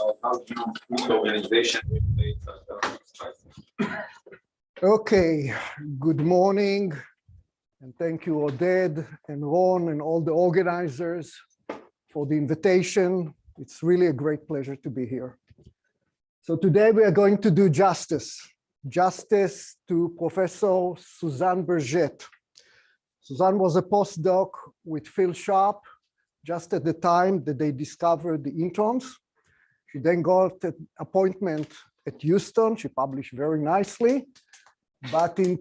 about how this organization regulates splicing. Okay, good morning, and thank you, Oded and Ron and all the organizers for the invitation. It's really a great pleasure to be here. So today we are going to do justice to Professor Suzanne Berget. Suzanne was a postdoc with Phil Sharp just at the time that they discovered the introns. She then got an appointment at Houston. She published very nicely, but in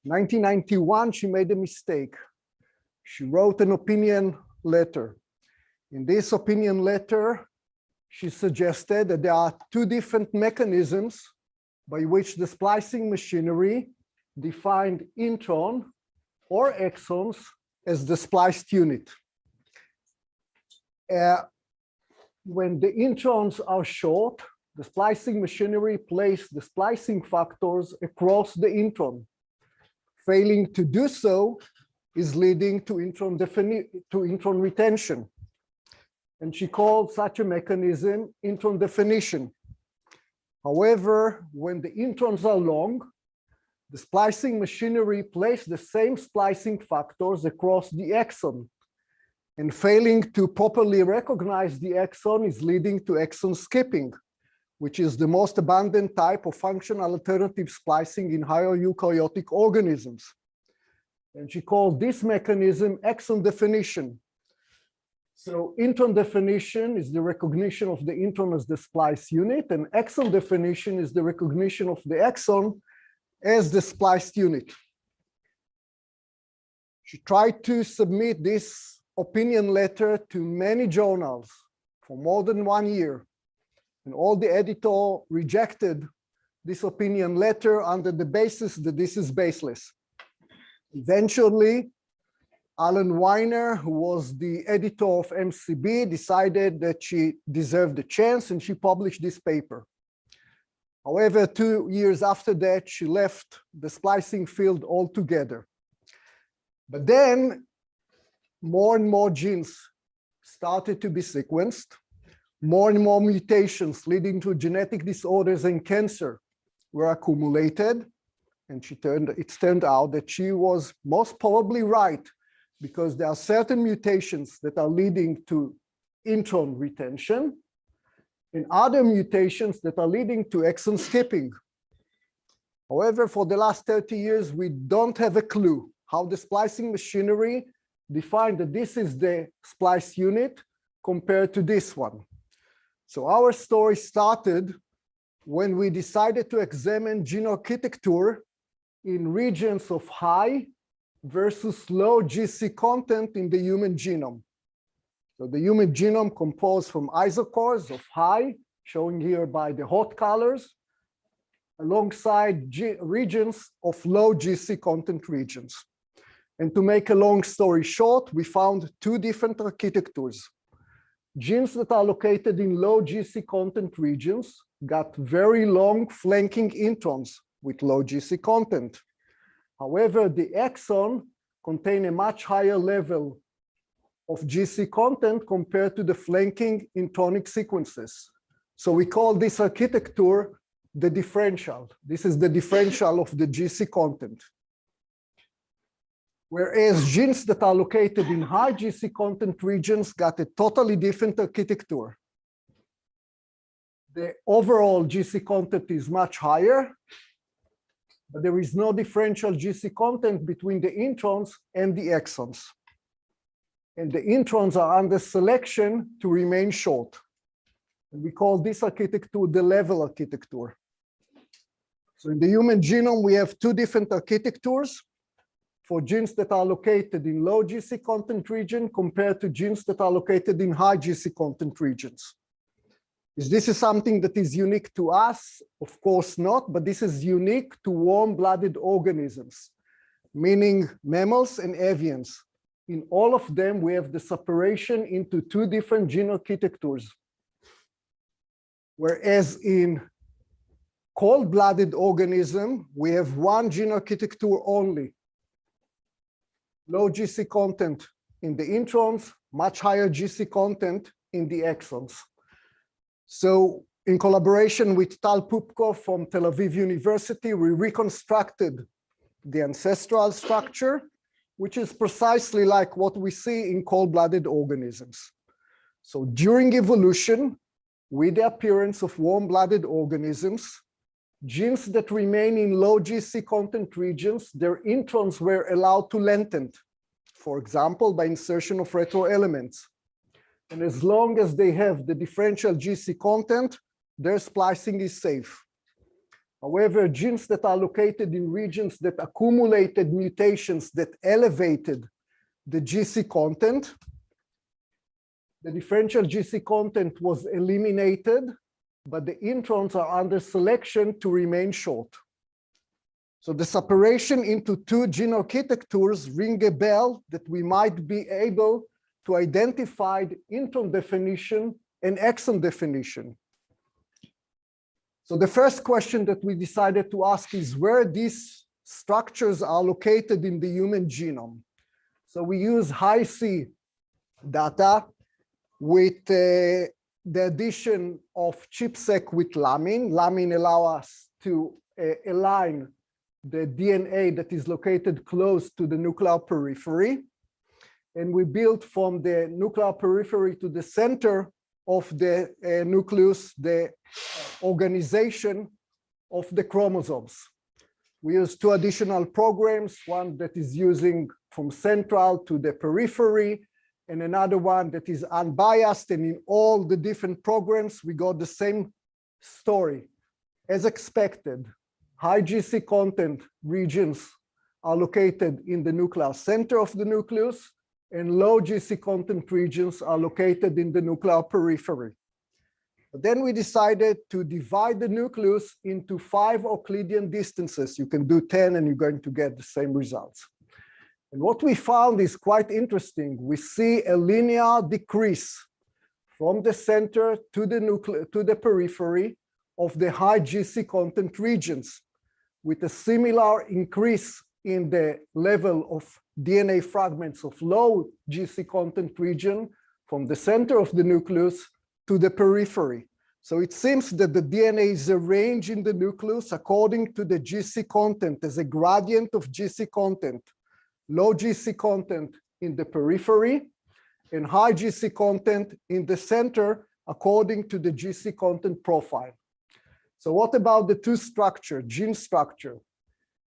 1991, she made a mistake. She wrote an opinion letter. In this opinion letter, she suggested that there are two different mechanisms by which the splicing machinery defined intron or exons as the spliced unit. When the introns are short, the splicing machinery places the splicing factors across the intron. Failing to do so is leading to intron retention. And she called such a mechanism intron definition. However, when the introns are long, the splicing machinery places the same splicing factors across the exon. And failing to properly recognize the exon is leading to exon skipping, which is the most abundant type of functional alternative splicing in higher eukaryotic organisms. And she called this mechanism exon definition. So intron definition is the recognition of the intron as the splice unit, and exon definition is the recognition of the exon as the spliced unit. She tried to submit this opinion letter to many journals for more than 1 year. And all the editor rejected this opinion letter under the basis that this is baseless. Eventually, Alan Weiner, who was the editor of MCB, decided that she deserved a chance and she published this paper. However, 2 years after that, she left the splicing field altogether. But then more and more genes started to be sequenced. More and more mutations leading to genetic disorders and cancer were accumulated. And it turned out that she was most probably right, because there are certain mutations that are leading to intron retention and other mutations that are leading to exon skipping. However, for the last 30 years, we don't have a clue how the splicing machinery defined that this is the spliced unit compared to this one. So our story started when we decided to examine gene architecture in regions of high versus low GC content in the human genome. So the human genome composed from isocores of high, showing here by the hot colors, alongside regions of low GC content regions. And to make a long story short, we found two different architectures. Genes that are located in low GC content regions got very long flanking introns with low GC content. However, the exon contain a much higher level of GC content compared to the flanking intronic sequences. So we call this architecture the differential. This is the differential of the GC content. Whereas genes that are located in high GC content regions got a totally different architecture. The overall GC content is much higher, but there is no differential GC content between the introns and the exons. And the introns are under selection to remain short. And we call this architecture the level architecture. So in the human genome, we have two different architectures for genes that are located in low GC content region compared to genes that are located in high GC content regions. Is this something that is unique to us? Of course not, but this is unique to warm-blooded organisms, meaning mammals and avians. In all of them, we have the separation into two different gene architectures. Whereas in cold-blooded organism, we have one gene architecture only. Low GC content in the introns, much higher GC content in the exons. So in collaboration with Tal Pupko from Tel Aviv University, we reconstructed the ancestral structure, which is precisely like what we see in cold-blooded organisms. So during evolution, with the appearance of warm-blooded organisms, genes that remain in low GC content regions, their introns were allowed to lengthen, for example, by insertion of retroelements. And as long as they have the differential GC content, their splicing is safe. However, genes that are located in regions that accumulated mutations that elevated the GC content, the differential GC content was eliminated, but the introns are under selection to remain short. So the separation into two gene architectures ring a bell that we might be able to identify the intron definition and exon definition. So the first question that we decided to ask is where these structures are located in the human genome. So we use high-C data with the addition of ChIP-seq with lamine. Lamine allows us to align the DNA that is located close to the nuclear periphery. And we built from the nuclear periphery to the center of the nucleus, the organization of the chromosomes. We use two additional programs, one that is using from central to the periphery, and another one that is unbiased. And in all the different programs, we got the same story. As expected, high GC content regions are located in the nuclear center of the nucleus, and low GC content regions are located in the nuclear periphery. But then we decided to divide the nucleus into 5 Euclidean distances. You can do 10 and you're going to get the same results. And what we found is quite interesting. We see a linear decrease from the center to the periphery of the high GC content regions, with a similar increase in the level of DNA fragments of low GC content region from the center of the nucleus to the periphery. So it seems that the DNA is arranged in the nucleus according to the GC content as a gradient of GC content. Low GC content in the periphery and high GC content in the center according to the GC content profile. So what about the two structure, gene structure?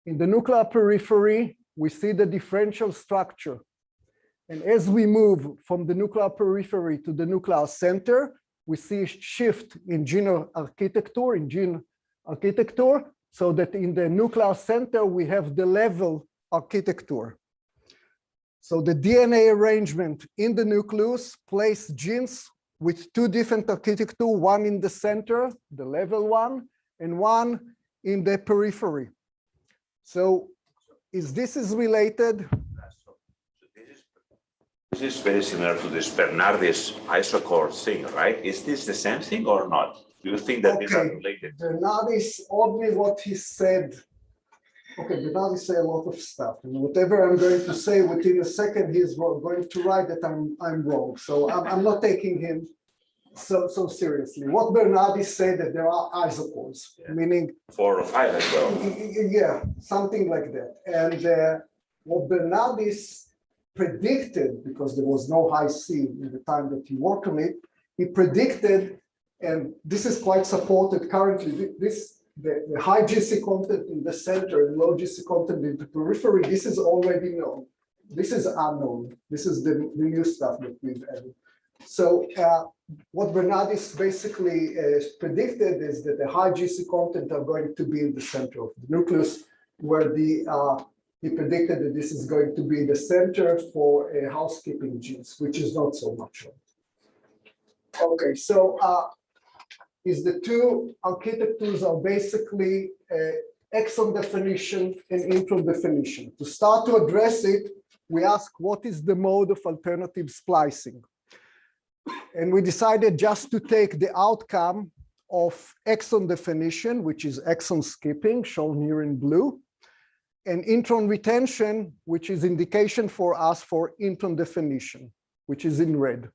In the nuclear periphery, we see the differential structure. And as we move from the nuclear periphery to the nuclear center, we see a shift in gene architecture, so that in the nuclear center, we have the level architecture. So the DNA arrangement in the nucleus place genes with two different architecture, one in the center, the level one, and one in the periphery. So this is related. This is very similar to this Bernardis isochord thing, right? Is this the same thing or not? Do you think that these are related? Bernardis, oddly what he said. Okay, Bernardis say a lot of stuff, and whatever I'm going to say within a second, he's going to write that I'm wrong. So I'm not taking him so seriously. What Bernardis said that there are isochords, meaning 4 or 5 as well. Yeah, something like that. And what Bernardis predicted, because there was no high C in the time that he worked on it, he predicted, and this is quite supported currently, the high GC content in the center and low GC content in the periphery, this is already known. This is unknown. This is the new stuff that we've added. So what Bernardis basically predicted is that the high GC content are going to be in the center of the nucleus, where he predicted that this is going to be the center for housekeeping genes, which is not so much. Okay, so is the two architectures are basically exon definition and intron definition. To start to address it, we ask what is the mode of alternative splicing? And we decided just to take the outcome of exon definition, which is exon skipping, shown here in blue, and intron retention, which is indication for us for intron definition, which is in red.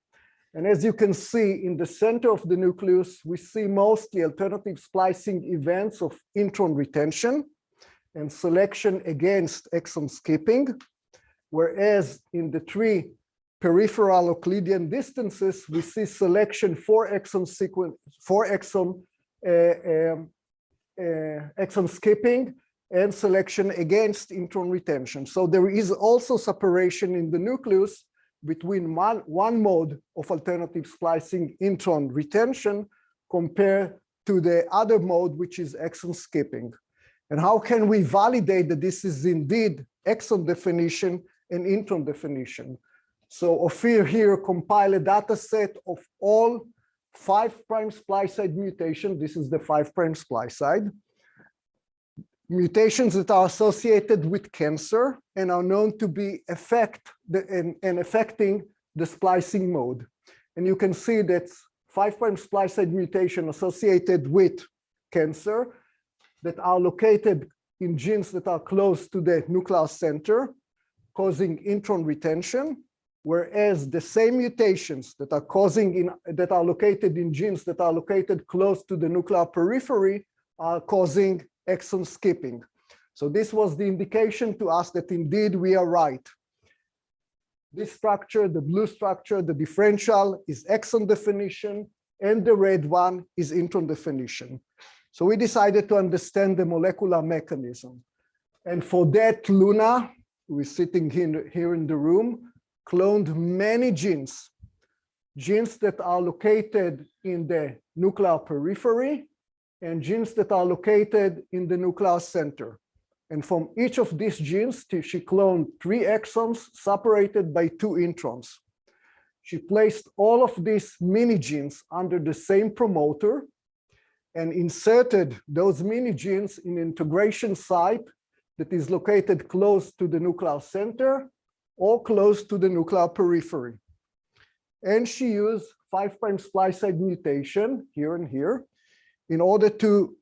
And as you can see in the center of the nucleus, we see mostly alternative splicing events of intron retention and selection against exon skipping, whereas in the three peripheral Euclidean distances, we see selection for exon exon skipping and selection against intron retention. So there is also separation in the nucleus between one mode of alternative splicing, intron retention, compared to the other mode, which is exon skipping. And how can we validate that this is indeed exon definition and intron definition? So Ophir here compiled a data set of all 5' splice side mutations. This is the 5' splice side. Mutations that are associated with cancer and are known to be affecting the splicing mode. And you can see that 5' splice side mutation associated with cancer that are located in genes that are close to the nuclear center, causing intron retention, whereas the same mutations that are located in genes that are located close to the nuclear periphery are causing exon skipping. So this was the indication to us that indeed we are right. This structure, the blue structure, the differential is exon definition, and the red one is intron definition. So we decided to understand the molecular mechanism. And for that, Luna, who is sitting here in the room, cloned many genes that are located in the nuclear periphery and genes that are located in the nuclear center. And from each of these genes, she cloned 3 exons separated by 2 introns. She placed all of these mini genes under the same promoter and inserted those mini genes in integration site that is located close to the nuclear center or close to the nuclear periphery. And she used 5' splice side mutation here and here in order to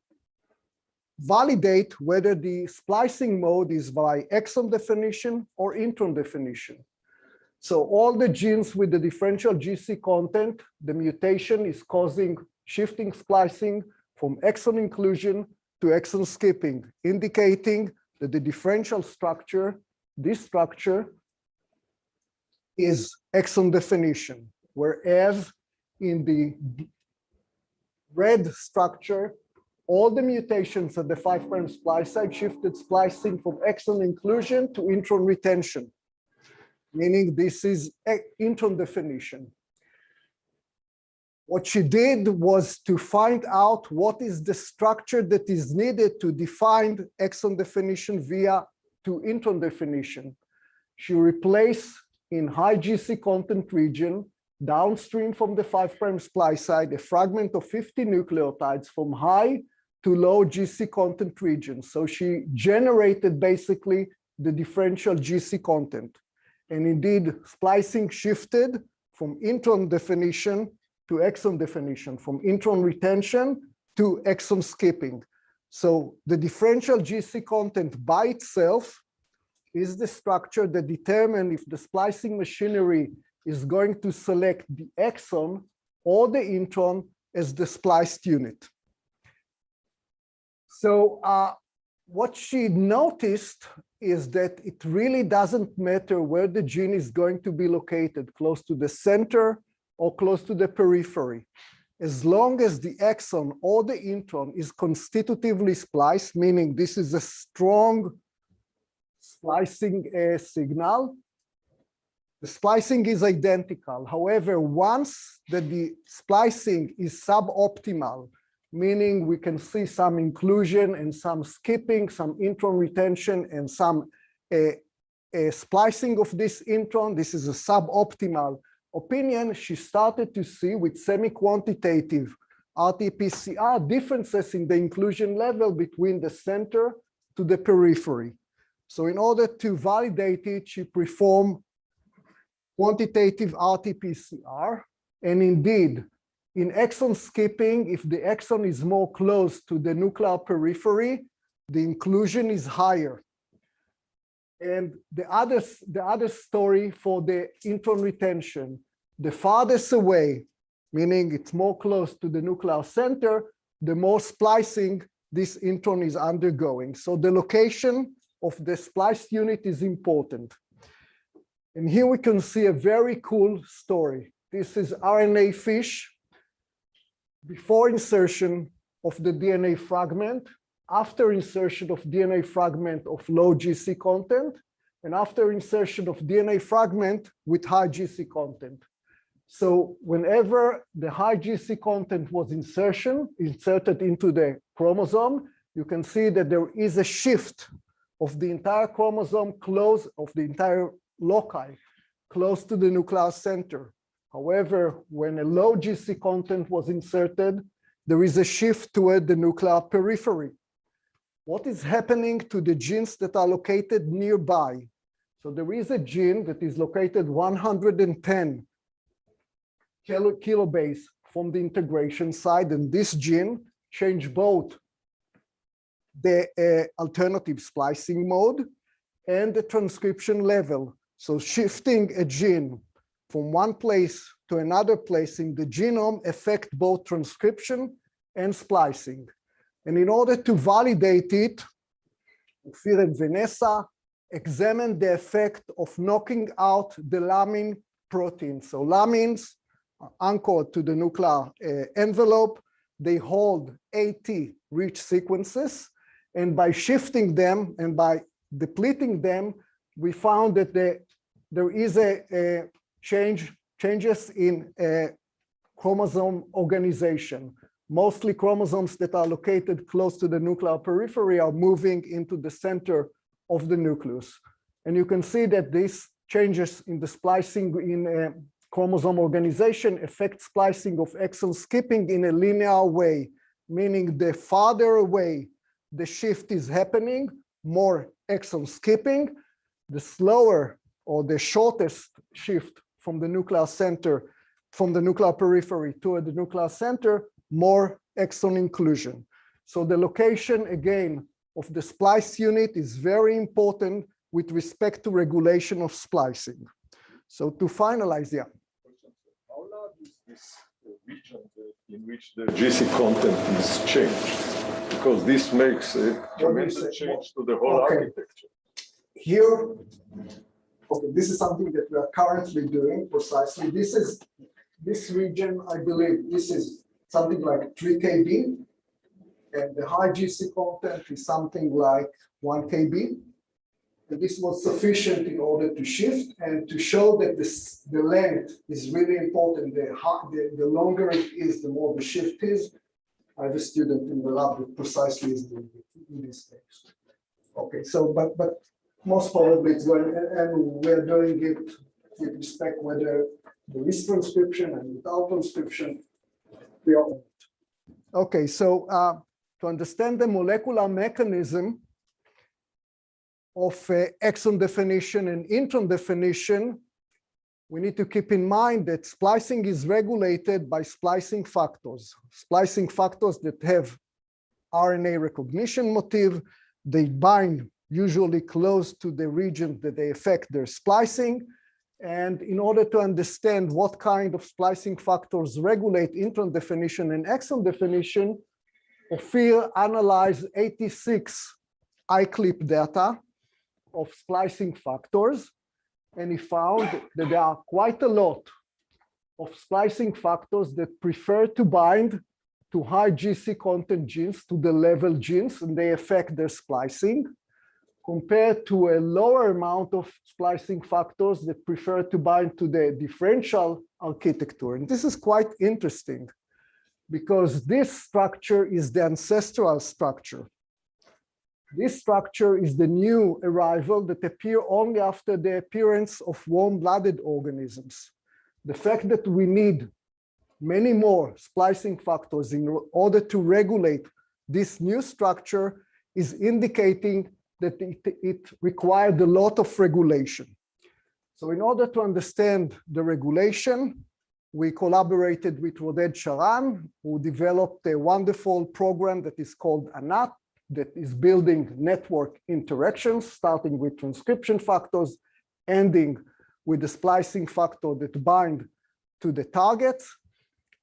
validate whether the splicing mode is by exon definition or intron definition. So all the genes with the differential GC content, the mutation is causing shifting splicing from exon inclusion to exon skipping, indicating that the differential structure, this structure, is exon definition, whereas in the red structure, all the mutations at the 5' splice side shifted splicing from exon inclusion to intron retention, meaning this is intron definition. What she did was to find out what is the structure that is needed to define exon definition via to intron definition. She replaced in high GC content region, downstream from the 5' splice side, a fragment of 50 nucleotides from high to low GC content region. So she generated basically the differential GC content. And indeed, splicing shifted from intron definition to exon definition, from intron retention to exon skipping. So the differential GC content by itself is the structure that determines if the splicing machinery is going to select the exon or the intron as the spliced unit. So what she noticed is that it really doesn't matter where the gene is going to be located, close to the center or close to the periphery. As long as the exon or the intron is constitutively spliced, meaning this is a strong splicing signal, the splicing is identical. However, once that the splicing is suboptimal, meaning we can see some inclusion and some skipping, some intron retention and some splicing of this intron, this is a suboptimal opinion. She started to see with semi-quantitative RT-PCR differences in the inclusion level between the center to the periphery. So in order to validate it, she performed quantitative RT-PCR. And indeed, in exon skipping, if the exon is more close to the nuclear periphery, the inclusion is higher. And the other story for the intron retention. the farthest away, meaning it's more close to the nuclear center, the more splicing this intron is undergoing. So the location of the spliced unit is important. And here we can see a very cool story. This is RNA fish before insertion of the DNA fragment, after insertion of DNA fragment of low GC content, and after insertion of DNA fragment with high GC content. So whenever the high GC content was inserted into the chromosome, you can see that there is a shift of the entire chromosome of the entire loci close to the nuclear center. However, when a low GC content was inserted, there is a shift toward the nuclear periphery. What is happening to the genes that are located nearby? So there is a gene that is located 110 kilobase from the integration side, and this gene changed both the alternative splicing mode and the transcription level. So shifting a gene from one place to another place in the genome affect both transcription and splicing. And in order to validate it, Ophir and Vanessa examined the effect of knocking out the lamine protein. So lamines are anchored to the nuclear envelope. They hold 80 rich sequences. And by shifting them and by depleting them, we found that there is a changes in chromosome organization. Mostly chromosomes that are located close to the nuclear periphery are moving into the center of the nucleus. And you can see that these changes in the splicing in chromosome organization affect splicing of exon skipping in a linear way, meaning the farther away the shift is happening, more exon skipping, the slower or the shortest shift from the nuclear center, from the nuclear periphery toward the nuclear center, more exon inclusion. So the location, again, of the splice unit is very important with respect to regulation of splicing. So to finalize, yeah. How large is this region in which the GC content is changed? Because this makes a tremendous change to the whole architecture. Here, okay, this is something that we are currently doing precisely. This region, I believe, this is something like 3 kb, and the high GC content is something like 1 kb. And this was sufficient in order to shift and to show that the length is really important. The longer it is, the more the shift is. I have a student in the lab that precisely is doing it in this case. Okay, so but most probably it's going, and we're doing it with respect whether there is transcription and without transcription. We are. Okay, so to understand the molecular mechanism of exon definition and intron definition, we need to keep in mind that splicing is regulated by splicing factors that have RNA recognition motif. They bind usually close to the region that they affect their splicing. And in order to understand what kind of splicing factors regulate intron definition and exon definition, Ophir analyzed 86 iClip data of splicing factors, and he found that there are quite a lot of splicing factors that prefer to bind to high GC content genes, to the level genes, and they affect their splicing, compared to a lower amount of splicing factors that prefer to bind to the differential architecture. And this is quite interesting because this structure is the ancestral structure. This structure is the new arrival that appear only after the appearance of warm-blooded organisms. The fact that we need many more splicing factors in order to regulate this new structure is indicating that it required a lot of regulation. So in order to understand the regulation, we collaborated with Roded Sharan, who developed a wonderful program that is called ANAT, that is building network interactions, starting with transcription factors, ending with the splicing factor that bind to the targets.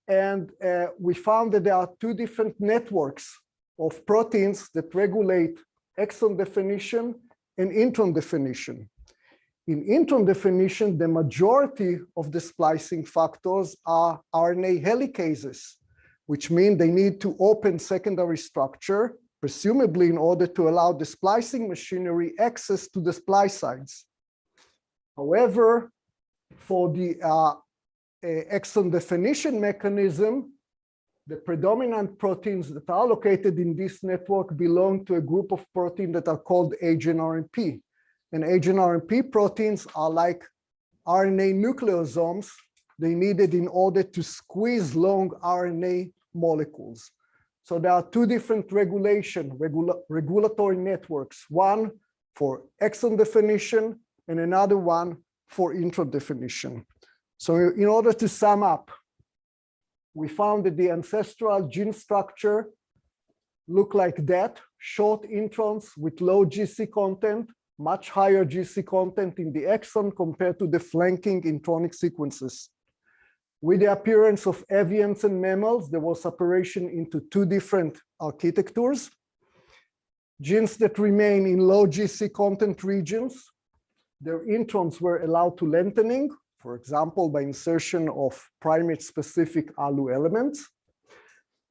And we found that there are two different networks of proteins that regulate exon definition and intron definition. In intron definition, the majority of the splicing factors are RNA helicases, which mean they need to open secondary structure, presumably in order to allow the splicing machinery access to the splice sites. However, for the exon definition mechanism, the predominant proteins that are located in this network belong to a group of proteins that are called HNRMP. And HNRMP proteins are like RNA nucleosomes. They needed in order to squeeze long RNA molecules. So there are two different regulatory networks, one for exon definition and another one for intron definition. So in order to sum up, we found that the ancestral gene structure looked like that, short introns with low GC content, much higher GC content in the exon compared to the flanking intronic sequences. With the appearance of avians and mammals, there was separation into two different architectures. Genes that remain in low GC content regions, their introns were allowed to lengthening, for example, by insertion of primate-specific ALU elements.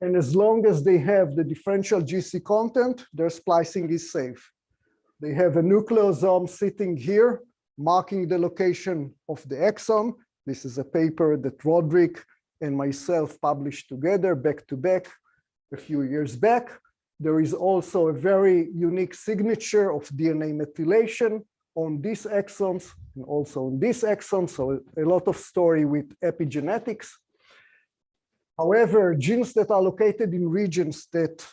And as long as they have the differential GC content, their splicing is safe. They have a nucleosome sitting here, marking the location of the exon. This is a paper that Roderick and myself published together back to back a few years back. There is also a very unique signature of DNA methylation on these exons and also on this exon, so a lot of story with epigenetics. However, genes that are located in regions that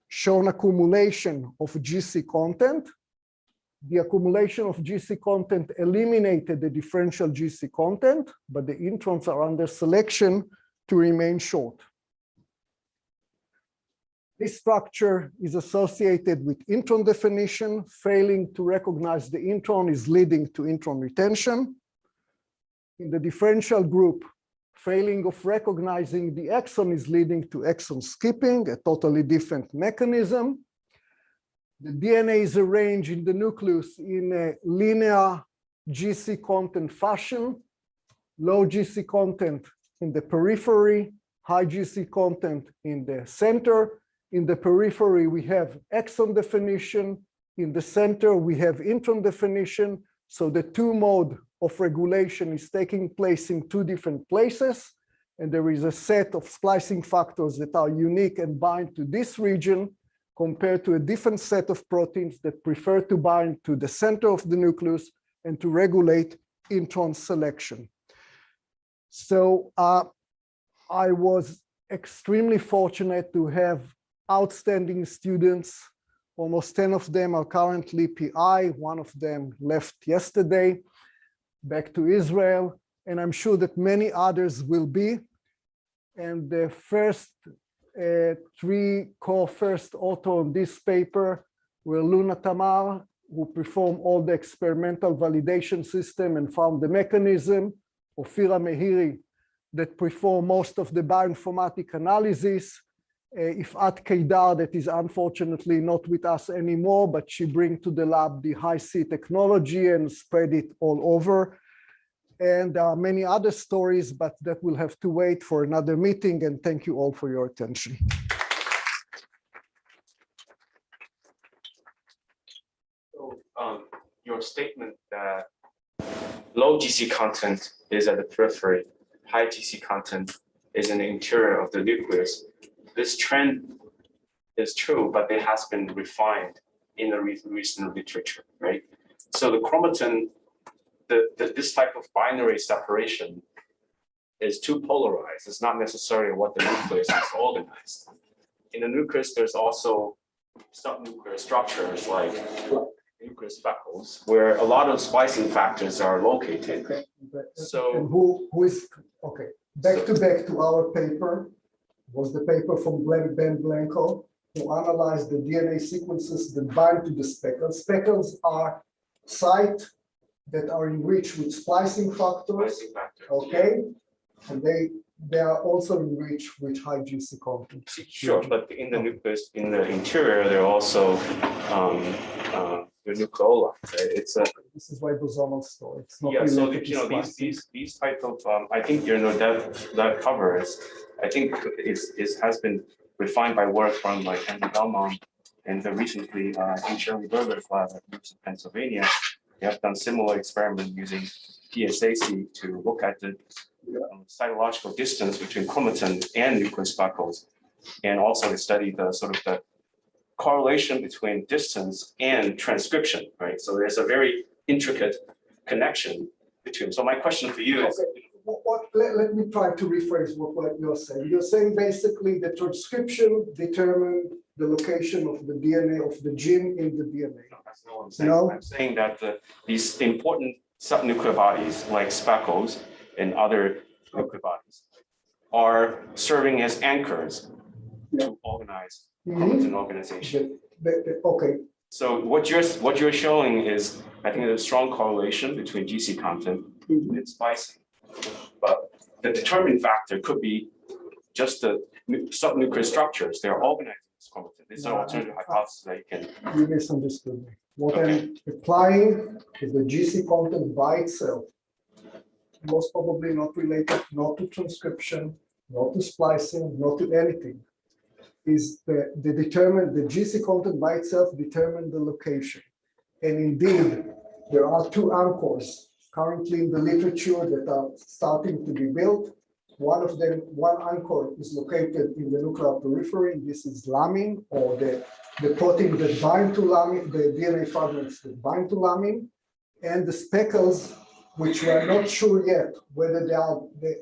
show an accumulation of GC content, the accumulation of GC content eliminated the differential GC content, but the introns are under selection to remain short. This structure is associated with intron definition. Failing to recognize the intron is leading to intron retention. In the differential group, failing of recognizing the exon is leading to exon skipping, a totally different mechanism. The DNA is arranged in the nucleus in a linear GC content fashion, low GC content in the periphery, high GC content in the center. In the periphery, we have exon definition. In the center, we have intron definition. So the two mode of regulation is taking place in two different places. And there is a set of splicing factors that are unique and bind to this region compared to a different set of proteins that prefer to bind to the center of the nucleus and to regulate intron selection. So I was extremely fortunate to have outstanding students. Almost 10 of them are currently PI. One of them left yesterday back to Israel, and I'm sure that many others will be. And the first three co-first author on this paper were Luna Tamar, who performed all the experimental validation system and found the mechanism, Ofira Mehiri, that performed most of the bioinformatic analysis, Ifat Kedar, that is unfortunately not with us anymore, but she brings to the lab the high-C technology and spread it all over. And there are many other stories, but that will have to wait for another meeting. And thank you all for your attention. So your statement that low GC content is at the periphery, high GC content is in the interior of the nucleus. This trend is true, but it has been refined in the recent literature, right? So the chromatin, this type of binary separation is too polarized. It's not necessarily what the nucleus is organized. In the nucleus, there's also subnuclear structures like nucleus speckles, where a lot of splicing factors are located. Okay. So and who is, okay, back to our paper, was the paper from Ben Blanco, who analyzed the DNA sequences that bind to the speckles. Speckles are sites that are enriched with splicing factors, okay? and they are also enriched with high GC content. Sure, but in the nucleus, in the interior, there are also the nucleoli. Right? It's a This is ribosomal store. It's not yeah. So related to splicing. these type of I think that cover is I think has been refined by work from like Andy Belmont and recently I think Shirley Berger's lab at University of Pennsylvania. They have done similar experiment using PSAC to look at the cytological distance between chromatin and nucleus speckles, and also they studied the sort of the correlation between distance and transcription, right? So there's a very intricate connection between. So my question for you is, let me try to rephrase what you're saying. You're saying basically the transcription determines the location of the DNA of the gene in the DNA. no, that's not what I'm saying. No? I'm saying that these important subnuclear bodies like speckles and other nuclear bodies are serving as anchors to organize chromatin organization. Okay. So what you're showing is, I think, there's a strong correlation between GC content and splicing. But the determining factor could be just the subnuclear structures. They're organizing this chromatin. This is an alternative hypothesis that you can. You misunderstood me. What I'm applying is the GC content by itself, most probably not related, not to transcription, not to splicing, not to anything. Is the GC content by itself determine the location. And indeed, there are two anchors currently in the literature that are starting to be built. One anchor is located in the nuclear periphery. This is lamin, or the protein that bind to lamin, the DNA fragments that bind to lamin, and the speckles, which we are not sure yet whether they are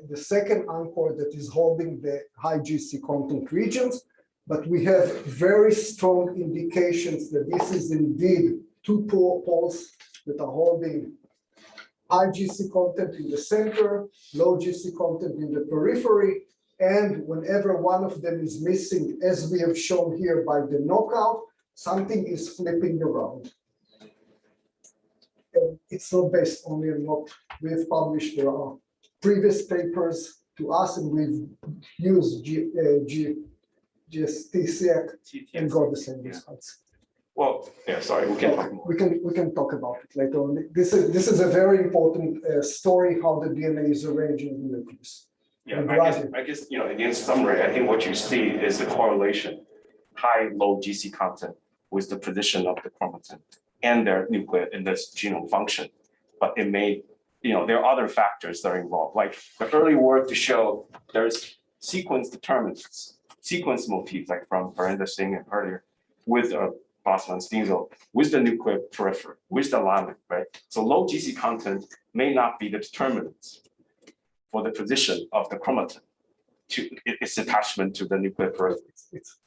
the second anchor that is holding the high GC content regions. But we have very strong indications that this is indeed two poles that are holding high GC content in the center, low GC content in the periphery, and whenever one of them is missing, as we have shown here by the knockout, something is flipping around. And it's not based only on what we've published. There are previous papers to us, and we've used GSTCX and got the same results. Well, yeah, sorry, we can talk more. We can talk about it later on. This is a very important story, how the DNA is arranged in the nucleus. Yeah, I guess in summary, I think what you see is the correlation, high-low GC content with the position of the chromatin and their nucleus in this genome function. But it may, there are other factors that are involved, like the early work to show there's sequence determinants, sequence motifs, like from Brenda Singh and earlier, with Bosman-Steenzel, with the nuclear periphery, with the lamin, right? So low GC content may not be the determinants for the position of the chromatin to its attachment to the nuclear periphery. It's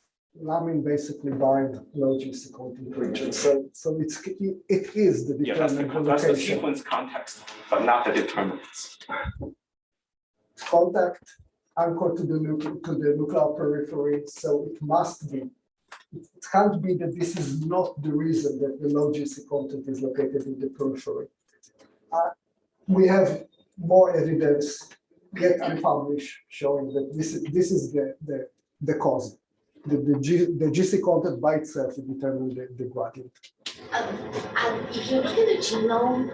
lamin basically bind low GC content region. So it is the determinant. That's the sequence context, but not the determinants. Contact anchored to the nuclear periphery, so it must be. It can't be that this is not the reason that the low GC content is located in the periphery. We have more evidence, yet unpublished, showing that this is the cause. The GC content by itself determines the gradient. If you look at the genome,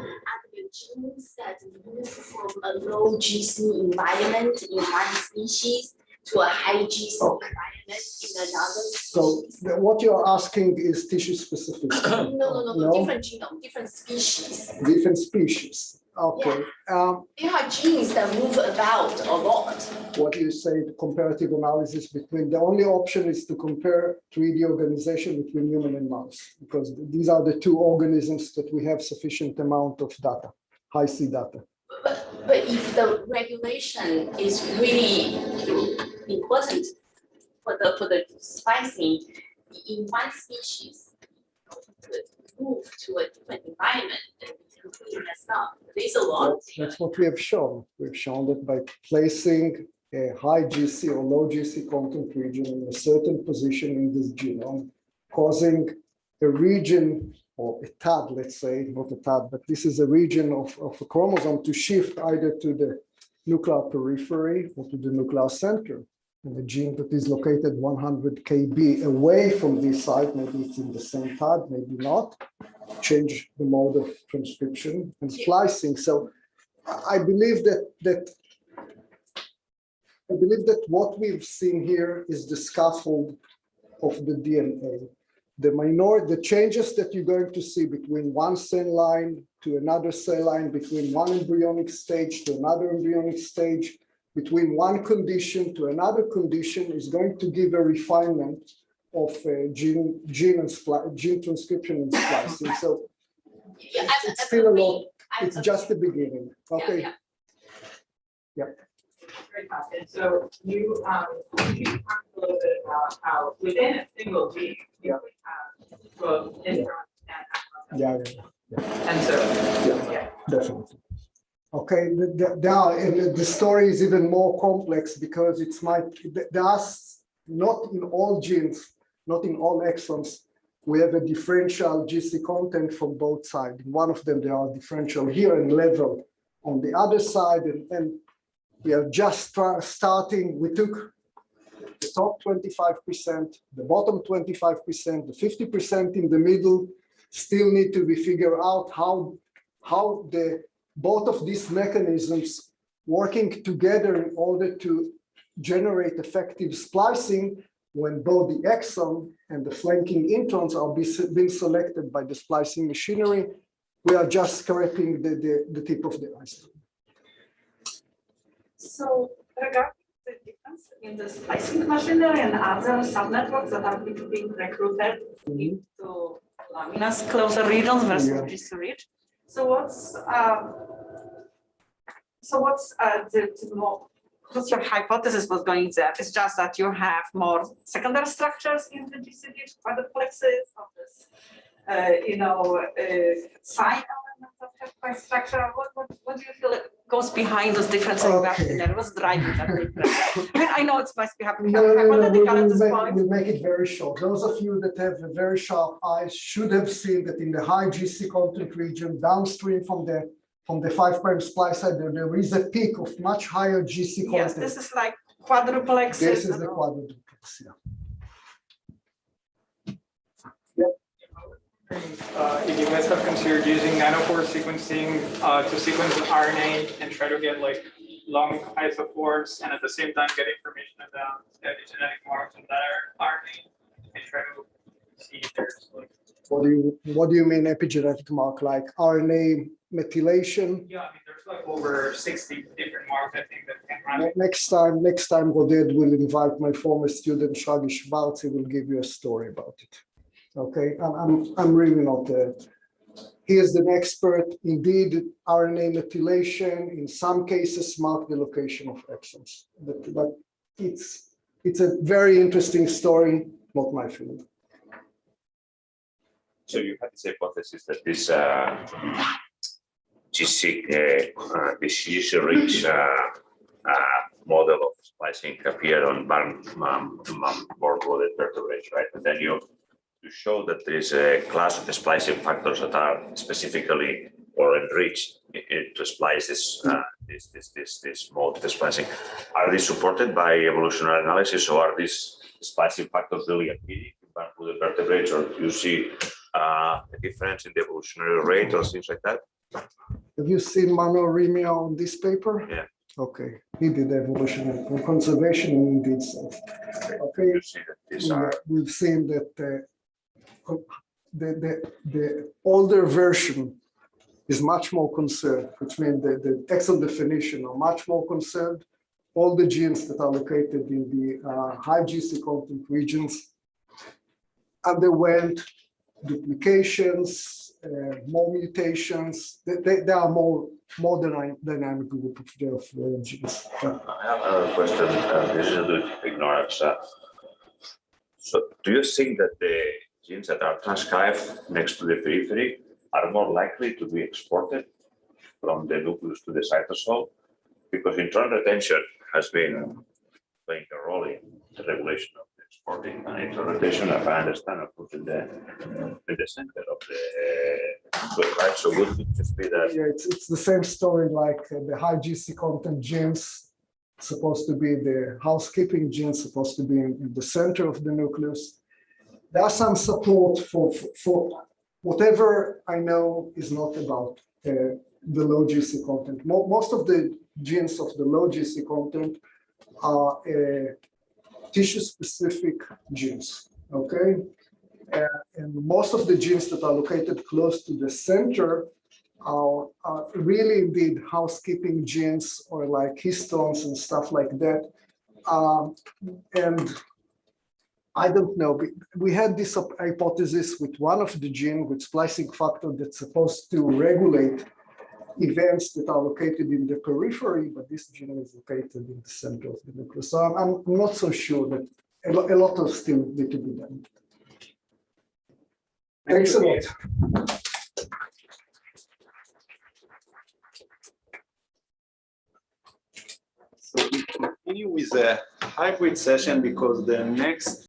the genes that move from a low GC environment in one species to a high GC environment in another species. So what you're asking is tissue specific. No, different genome, different species. Different species. Okay. There are genes that move about a lot. What do you say, the comparative analysis between, the only option is to compare 3D organization between human and mouse, because these are the two organisms that we have sufficient amount of data, high C data. But if the regulation is really important for the splicing in one species, to move to a different environment and be completely messed up. There's a lot. That's what we have shown. We've shown that by placing a high GC or low GC content region in a certain position in this genome, causing a region or a tad, let's say, not a tad, but this is a region of a chromosome to shift either to the nuclear periphery or to the nuclear center. And the gene that is located 100 kb away from this site, maybe it's in the same type, maybe not, change the mode of transcription and splicing. So I believe that what we've seen here is the scaffold of the DNA. The changes that you're going to see between one cell line to another cell line, between one embryonic stage to another embryonic stage, between one condition to another condition is going to give a refinement of gene transcription and splicing. So it's still a lot. It's just the beginning. Okay. Yeah. Very good. So you talked a little bit about how within a single gene you could have both introns and exons. Yeah. And so Yeah, definitely. Okay, the story is even more complex because there's not in all genes, not in all exons, we have a differential GC content from both sides. In one of them, there are differential here and level on the other side, and we are just starting. We took the top 25%, the bottom 25%, the 50% in the middle still need to be figured out how both of these mechanisms working together in order to generate effective splicing when both the exon and the flanking introns are being selected by the splicing machinery. We are just scraping the tip of the iceberg. So regarding the difference in the splicing machinery and other subnetworks that are being recruited into Lamina's closer regions versus GC rich. So what's your hypothesis was going there? It's just that you have more secondary structures in the GC rich quadruplexes of this, side elements of the structure. What do you feel goes behind those differences? What's driving that difference? I mean, I know it must be happening hypothetical at this point. We'll make it very short. Those of you that have a very sharp eyes should have seen that in the high GC content region, downstream from the 5' splice side, there is a peak of much higher GC content. Yes, this is like quadruplexes. This is the quadruplex, yeah. If you guys have considered using nanopore sequencing to sequence an RNA and try to get like long isoforms and at the same time get information about epigenetic marks in that RNA and try to see if there's like. What do you mean epigenetic mark, like RNA methylation? Yeah, I mean there's like over 60 different marks I think that can run. Next time Goded will invite my former student Shagi Schwartz, he will give you a story about it. Okay, I'm really not he is an expert. Indeed, RNA methylation in some cases mark the location of exons, but it's a very interesting story, not my field. So you have this hypothesis that this GC-rich model of splicing appeared on more-coded vertebrates, right? And then you show that there is a class of splicing factors that are specifically or enriched to splice this mode of splicing. Are these supported by evolutionary analysis, or are these splicing factors really appearing in the vertebrates, or do you see a difference in the evolutionary rate or things like that? Have you seen Manuel Rimia on this paper? Yeah. Okay, he did evolutionary conservation and he did so. Okay, You see that these are. We've seen that the older version is much more concerned, which means the exon definition are much more concerned. All the genes that are located in the high GC content regions underwent duplications, more mutations. They are more dynamic group of genes. I have another question. This is a little ignorance. So, do you think that the genes that are transcribed next to the periphery are more likely to be exported from the nucleus to the cytosol? Because intron retention has been playing a role in the regulation of the exporting and intron retention, if I understand, of course, in the center of the Good, right? So would it just be that? Yeah, it's the same story like the high GC content genes supposed to be the housekeeping genes supposed to be in the center of the nucleus. There are some support for whatever I know is not about the low GC content. Most of the genes of the low GC content are tissue-specific genes, okay? And most of the genes that are located close to the center are really indeed housekeeping genes or like histones and stuff like that. And I don't know, we had this hypothesis with one of the gene with splicing factor that's supposed to regulate events that are located in the periphery, but this gene is located in the center of the nucleus. So I'm not so sure that a lot of still need to be done. Thanks a lot. So we continue with a hybrid session because the next